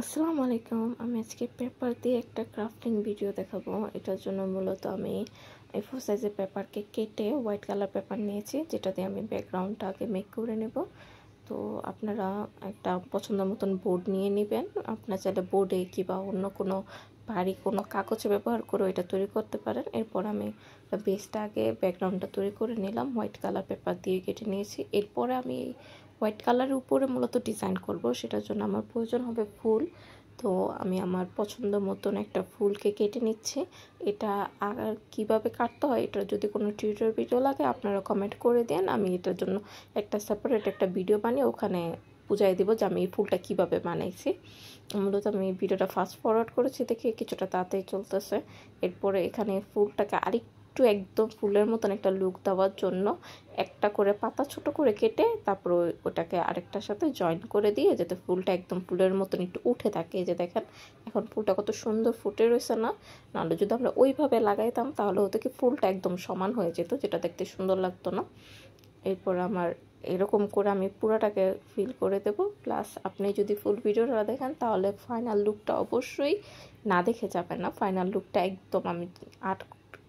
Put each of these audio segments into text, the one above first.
আসসালামু আলাইকুম। আমি আজকে পেপার দিয়ে একটা ক্রাফটিং ভিডিও দেখাবো। এটার জন্য মূলত আমি A4 সাইজের পেপারকে কেটে হোয়াইট কালার পেপার নিয়েছি, যেটা দিয়ে আমি ব্যাকগ্রাউন্ডটা আগে মেক করে নেব। তো আপনারা একটা পছন্দ মতন বোর্ড নিয়ে নেবেন। আপনার চাইলে বোর্ডে কিংবা অন্য কোনো ভারী কোনো কাগজে ব্যবহার করে এটা তৈরি করতে পারেন। এরপর আমি বেসটা আগে ব্যাকগ্রাউন্ডটা তৈরি করে নিলাম, হোয়াইট কালার পেপার দিয়ে কেটে নিয়েছি। এরপরে আমি হোয়াইট কালারের উপরে মূলত ডিজাইন করব, সেটার জন্য আমার প্রয়োজন হবে ফুল। তো আমি আমার পছন্দ মতন একটা ফুলকে কেটে নিচ্ছি। এটা আর কীভাবে কাটতে হয়, এটার যদি কোনো টিউটোরিয়াল ভিডিও লাগে আপনারা কমেন্ট করে দেন, আমি এটার জন্য একটা সেপারেট একটা ভিডিও বানিয়ে ওখানে বুঝাই দেবো যে আমি এই ফুলটা কীভাবে বানাইছি। মূলত আমি ভিডিওটা ফাস্ট ফরওয়ার্ড করেছি দেখে কিছুটা তাড়াতাড়ি চলতেছে। এরপরে এখানে ফুলটাকে আরেকটু একদম ফুলের মতন একটা লুক দেওয়ার জন্য একটা করে পাতা ছোট করে কেটে তারপর ওটাকে আরেকটার সাথে জয়েন করে দিয়ে, যাতে ফুলটা একদম ফুলের মতন একটু উঠে থাকে। যে দেখেন এখন ফুলটা কত সুন্দর ফুটে রয়েছে না? নাহলে যদি আমরা ওইভাবে লাগাইতাম তাহলে হতো কি ফুলটা একদম সমান হয়ে যেত, যেটা দেখতে সুন্দর লাগতো না। এরপর আমার এরকম করে আমি পুরোটাকে ফিল করে দেব। প্লাস আপনি যদি ফুল ভিডিওটা দেখেন তাহলে ফাইনাল লুকটা অবশ্যই না দেখে যাবেন না। ফাইনাল লুকটা একদম আমি আর্ট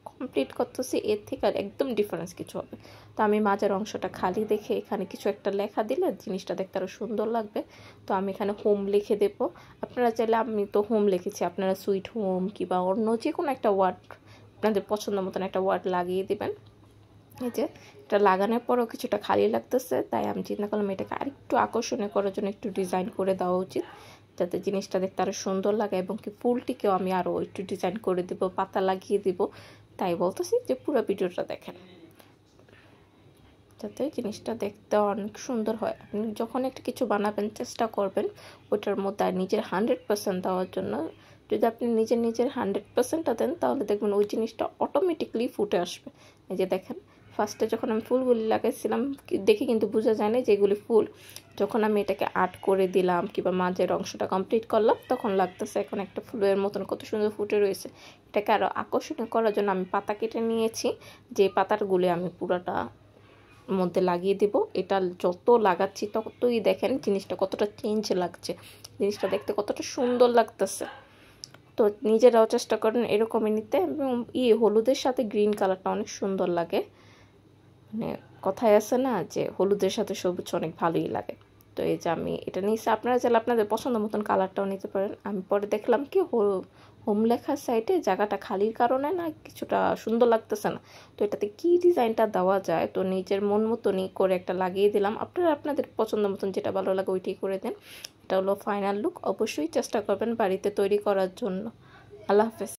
কমপ্লিট করতেছি, এর থেকে আর একদম ডিফারেন্স কিছু হবে। তো আমি মাঝের অংশটা খালি দেখে এখানে কিছু একটা লেখা দিলে জিনিসটা দেখতে আরও সুন্দর লাগবে। তো আমি এখানে হোম লিখে দেব। আপনারা চাইলে, আমি তো হোম লিখেছি, আপনারা সুইট হোম কিংবা অন্য যে কোনো একটা ওয়ার্ড আপনাদের পছন্দ মতন একটা ওয়ার্ড লাগিয়ে দেবেন। এই যে এটা লাগানোর পরও কিছুটা খালি লাগতেছে, তাই আমি চিন্তা করলাম এটাকে আরেকটু আকর্ষণীয় করার জন্য একটু ডিজাইন করে দেওয়া উচিত, যাতে জিনিসটা দেখতে আরও সুন্দর লাগে। এবং কি ফুলটিকেও আমি আরও একটু ডিজাইন করে দিব, পাতা লাগিয়ে দিব। তাই বলতেছি যে পুরো ভিডিওটা দেখেন, যাতে জিনিসটা দেখতে অনেক সুন্দর হয়। আপনি যখন একটা কিছু বানাবেন চেষ্টা করবেন ওটার মধ্যে নিজের 100% দেওয়ার জন্য। যদি আপনি নিজের 100%টা দেন তাহলে দেখবেন ওই জিনিসটা অটোমেটিকলি ফুটে আসবে। এই যে দেখেন ফার্স্টে যখন আমি ফুলগুলি লাগাইছিলাম দেখে কিন্তু বোঝা যায় না যে এগুলি ফুল। যখন আমি এটাকে আর্ট করে দিলাম কিংবা মাঝের অংশটা কমপ্লিট করলাম তখন লাগতেছে এখন একটা ফুলের মতন কত সুন্দর ফুটে রয়েছে। এটাকে আরও আকর্ষণীয় করার জন্য আমি পাতা কেটে নিয়েছি, যে পাতাগুলি আমি পুরোটা মধ্যে লাগিয়ে দেব। এটা যত লাগাচ্ছি ততই দেখেন জিনিসটা কতটা চেঞ্জ লাগছে, জিনিসটা দেখতে কতটা সুন্দর লাগতেছে। তো নিজেরাও চেষ্টা করেন এরকমই নিতে। এবং হলুদের সাথে গ্রিন কালারটা অনেক সুন্দর লাগে, মানে কথায় আছে না যে হলুদের সাথে সবুজ অনেক ভালোই লাগে। তো এই যে আমি এটা নিয়েছি, আপনারা চাইলে আপনাদের পছন্দ মতন কালারটাও নিতে পারেন। আমি পরে দেখলাম কি হোম লেখার সাইডে জায়গাটা খালির কারণে না কিছুটা সুন্দর লাগতেছে না। তো এটাতে কি ডিজাইনটা দেওয়া যায়, তো নিজের মন মতনই করে একটা লাগিয়ে দিলাম। আপনারা আপনাদের পছন্দ মতন যেটা ভালো লাগে ওইটাই করে দেন। এটা হলো ফাইনাল লুক। অবশ্যই চেষ্টা করবেন বাড়িতে তৈরি করার জন্য। আল্লাহ হাফেজ।